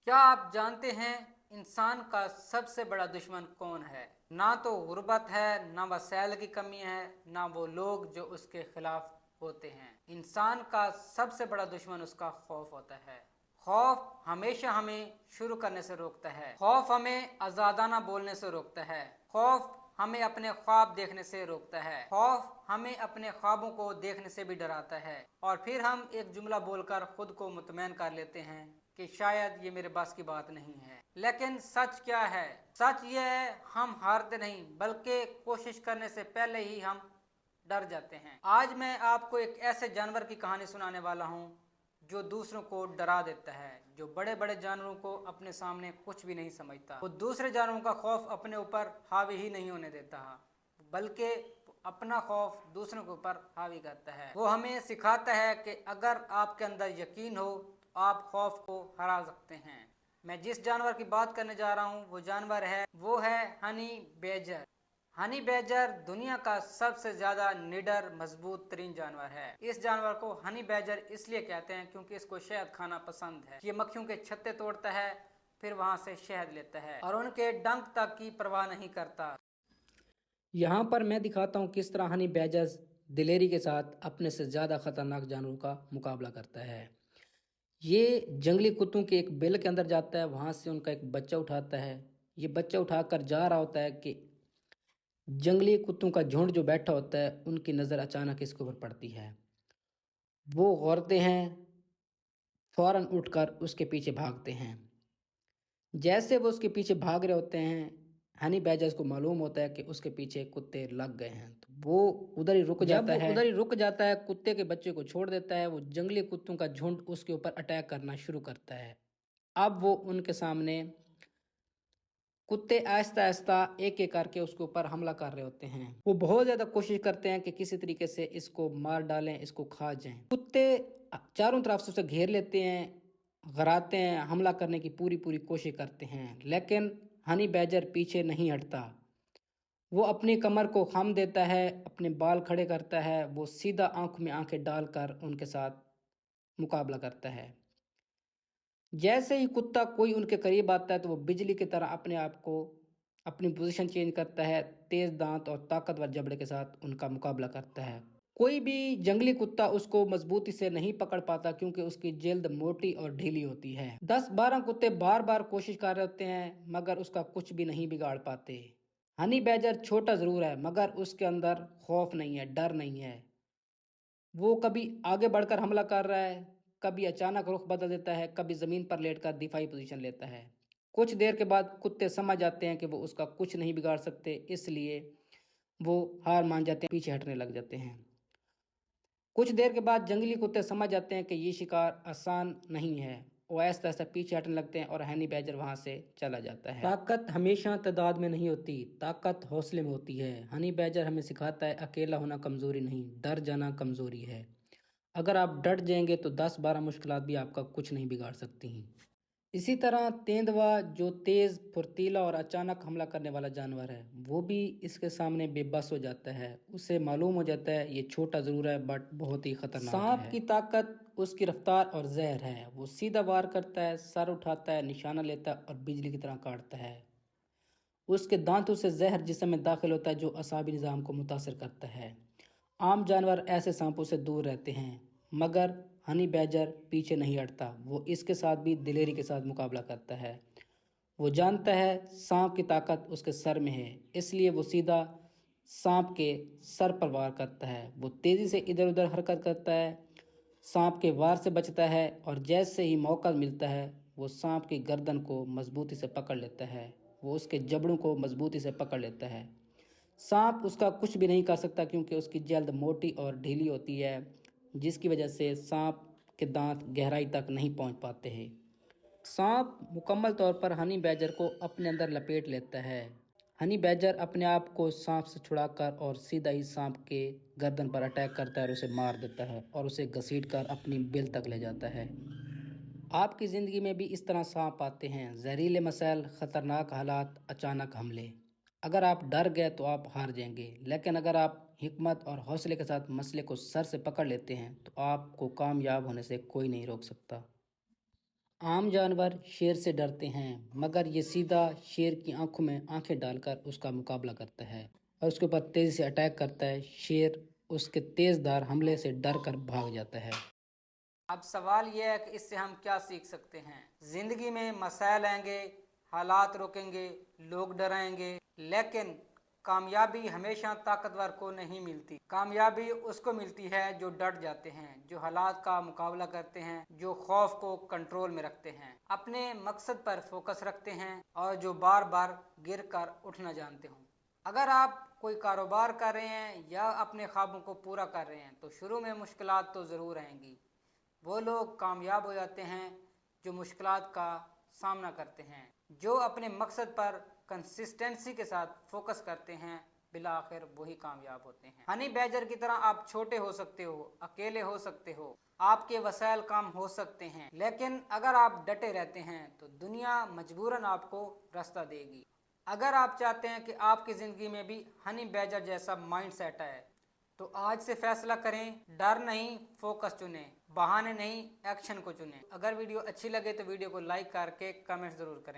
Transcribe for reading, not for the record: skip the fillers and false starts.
क्या आप जानते हैं इंसान का सबसे बड़ा दुश्मन कौन है? ना तो गुर्बत है, ना वसैल की कमी है, ना वो लोग जो उसके खिलाफ होते हैं। इंसान का सबसे बड़ा दुश्मन उसका खौफ होता है। खौफ हमेशा हमें शुरू करने से रोकता है। खौफ हमें आजादाना बोलने से रोकता है। खौफ हमें अपने ख्वाब देखने से रोकता है। खौफ हमें अपने ख्वाबों को देखने से भी डराता है और फिर हम एक जुमला बोलकर खुद को मुतमईन कर लेते हैं कि शायद ये मेरे बस की बात नहीं है। लेकिन सच क्या है? सच ये है, हम हारते नहीं बल्कि कोशिश करने से पहले ही हम डर जाते हैं। आज मैं आपको एक ऐसे जानवर की कहानी सुनाने वाला हूँ जो दूसरों को डरा देता है, जो बड़े बड़े जानवरों को अपने सामने कुछ भी नहीं समझता। वो दूसरे जानवरों का खौफ अपने ऊपर हावी ही नहीं होने देता, बल्कि अपना खौफ दूसरों के ऊपर हावी करता है। वो हमें सिखाता है कि अगर आपके अंदर यकीन हो तो आप खौफ को हरा सकते हैं। मैं जिस जानवर की बात करने जा रहा हूँ वो है हनी बेजर। हनी बैजर दुनिया का सबसे ज्यादा निडर मजबूत तरीन जानवर है। इस जानवर को हनी बैजर इसलिए कहते हैं क्योंकि इसको शहद खाना पसंद है। ये मक्खियों के छत्ते तोड़ता है, फिर वहां से शहद लेता है और उनके डंक तक की परवाह नहीं करता। यहाँ पर मैं दिखाता हूँ किस तरह हनी बैजर्स दिलेरी के साथ अपने से ज़्यादा खतरनाक जानवरों का मुकाबला करता है। ये जंगली कुत्तों के एक बिल के अंदर जाता है, वहाँ से उनका एक बच्चा उठाता है। ये बच्चा उठाकर जा रहा होता है कि जंगली कुत्तों का झुंड जो बैठा होता है उनकी नज़र अचानक इसके ऊपर पड़ती है। वो गौरते हैं, फौरन उठकर उसके पीछे भागते हैं। जैसे वो उसके पीछे भाग रहे होते हैं, हनी बैजर्स को मालूम होता है कि उसके पीछे कुत्ते लग गए हैं, तो वो उधर ही रुक जाता है। उधर ही रुक जाता है, कुत्ते के बच्चे को छोड़ देता है। वो जंगली कुत्तों का झुंड उसके ऊपर अटैक करना शुरू करता है। अब वो उनके सामने कुत्ते आहिस्ता आहिस्ता एक एक करके उसके ऊपर हमला कर रहे होते हैं। वो बहुत ज्यादा कोशिश करते हैं कि किसी तरीके से इसको मार डालें, इसको खा जाएं। कुत्ते चारों तरफ से उसे घेर लेते हैं, गराते हैं, हमला करने की पूरी पूरी कोशिश करते हैं, लेकिन हनी बैजर पीछे नहीं हटता। वो अपनी कमर को खम देता है, अपने बाल खड़े करता है, वो सीधा आंख में आंखें डालकर उनके साथ मुकाबला करता है। जैसे ही कुत्ता कोई उनके करीब आता है तो वो बिजली की तरह अपने आप को अपनी पोजीशन चेंज करता है, तेज दांत और ताकतवर जबड़े के साथ उनका मुकाबला करता है। कोई भी जंगली कुत्ता उसको मजबूती से नहीं पकड़ पाता क्योंकि उसकी जिल्द मोटी और ढीली होती है। 10-12 कुत्ते बार बार कोशिश कर रहे होते हैं मगर उसका कुछ भी नहीं बिगाड़ पाते। हनी बैजर छोटा जरूर है मगर उसके अंदर खौफ नहीं है, डर नहीं है। वो कभी आगे बढ़कर हमला कर रहा है, कभी अचानक रुख बदल देता है, कभी जमीन पर लेटकर दिफाई पोजीशन लेता है। कुछ देर के बाद कुत्ते समझ जाते हैं कि वो उसका कुछ नहीं बिगाड़ सकते, इसलिए वो हार मान जाते हैं, पीछे हटने लग जाते हैं। कुछ देर के बाद जंगली कुत्ते समझ जाते हैं कि ये शिकार आसान नहीं है। वो आहिस्ता आहिस्ता पीछे हटने लगते हैं और हनी बैजर वहां से चला जाता है। ताकत हमेशा तादाद में नहीं होती, ताकत हौसले में होती है। हनी बैजर हमें सिखाता है अकेला होना कमजोरी नहीं, डर जाना कमजोरी है। अगर आप डट जाएंगे तो 10-12 मुश्किलात भी आपका कुछ नहीं बिगाड़ सकती हैं। इसी तरह तेंदुआ जो तेज, फुर्तीला और अचानक हमला करने वाला जानवर है, वो भी इसके सामने बेबस हो जाता है। उसे मालूम हो जाता है ये छोटा जरूर है बट बहुत ही खतरनाक है। सांप की ताकत उसकी रफ्तार और जहर है। वो सीधा वार करता है, सर उठाता है, निशाना लेता है और बिजली की तरह काटता है। उसके दांतों से जहर जिस्म में दाखिल होता है जो असाबी निज़ाम को मुतासर करता है। आम जानवर ऐसे सांपों से दूर रहते हैं मगर हनी बैजर पीछे नहीं हटता। वो इसके साथ भी दिलेरी के साथ मुकाबला करता है। वो जानता है सांप की ताकत उसके सर में है, इसलिए वो सीधा सांप के सर पर वार करता है। वो तेज़ी से इधर उधर हरकत करता है, सांप के वार से बचता है और जैसे ही मौका मिलता है वो सांप की गर्दन को मजबूती से पकड़ लेता है। वो उसके जबड़ों को मजबूती से पकड़ लेता है। सांप उसका कुछ भी नहीं कर सकता क्योंकि उसकी जल्द मोटी और ढीली होती है, जिसकी वजह से सांप के दांत गहराई तक नहीं पहुंच पाते हैं। सांप मुकम्मल तौर पर हनी बैजर को अपने अंदर लपेट लेता है। हनी बैजर अपने आप को सांप से छुड़ाकर और सीधा ही सांप के गर्दन पर अटैक करता है और उसे मार देता है और उसे घसीटकर अपनी बिल तक ले जाता है। आपकी ज़िंदगी में भी इस तरह सांप आते हैं, जहरीले मसाइल, ख़तरनाक हालात, अचानक हमले। अगर आप डर गए तो आप हार जाएंगे, लेकिन अगर आप हिकमत और हौसले के साथ मसले को सर से पकड़ लेते हैं तो आपको कामयाब होने से कोई नहीं रोक सकता। आम जानवर शेर से डरते हैं, मगर ये सीधा शेर की आंखों में आंखें डालकर उसका मुकाबला करता है और उसके ऊपर तेजी से अटैक करता है। शेर उसके तेजधार हमले से डर कर भाग जाता है। अब सवाल यह है कि इससे हम क्या सीख सकते हैं। जिंदगी में मसाइल आएंगे, हालात रोकेंगे, लोग डराएंगे, लेकिन कामयाबी हमेशा ताकतवर को नहीं मिलती। कामयाबी उसको मिलती है जो डट जाते हैं, जो हालात का मुकाबला करते हैं, जो खौफ को कंट्रोल में रखते हैं, अपने मकसद पर फोकस रखते हैं और जो बार बार गिर कर उठना जानते हों। अगर आप कोई कारोबार कर रहे हैं या अपने ख्वाबों को पूरा कर रहे हैं तो शुरू में मुश्किलात तो ज़रूर आएंगी। वो लोग कामयाब हो जाते हैं जो मुश्किलात का सामना करते हैं, जो अपने मकसद पर कंसिस्टेंसी के साथ फोकस करते हैं, बिला आखिर वही कामयाब होते हैं। हनी बैजर की तरह आप छोटे हो सकते हो, अकेले हो सकते हो, आपके वसाइल कम हो सकते हैं, लेकिन अगर आप डटे रहते हैं तो दुनिया मजबूरन आपको रास्ता देगी। अगर आप चाहते हैं कि आपकी ज़िंदगी में भी हनी बैजर जैसा माइंड सेट है तो आज से फैसला करें, डर नहीं फोकस चुनें, बहाने नहीं एक्शन को चुनें। अगर वीडियो अच्छी लगे तो वीडियो को लाइक करके कमेंट ज़रूर करें।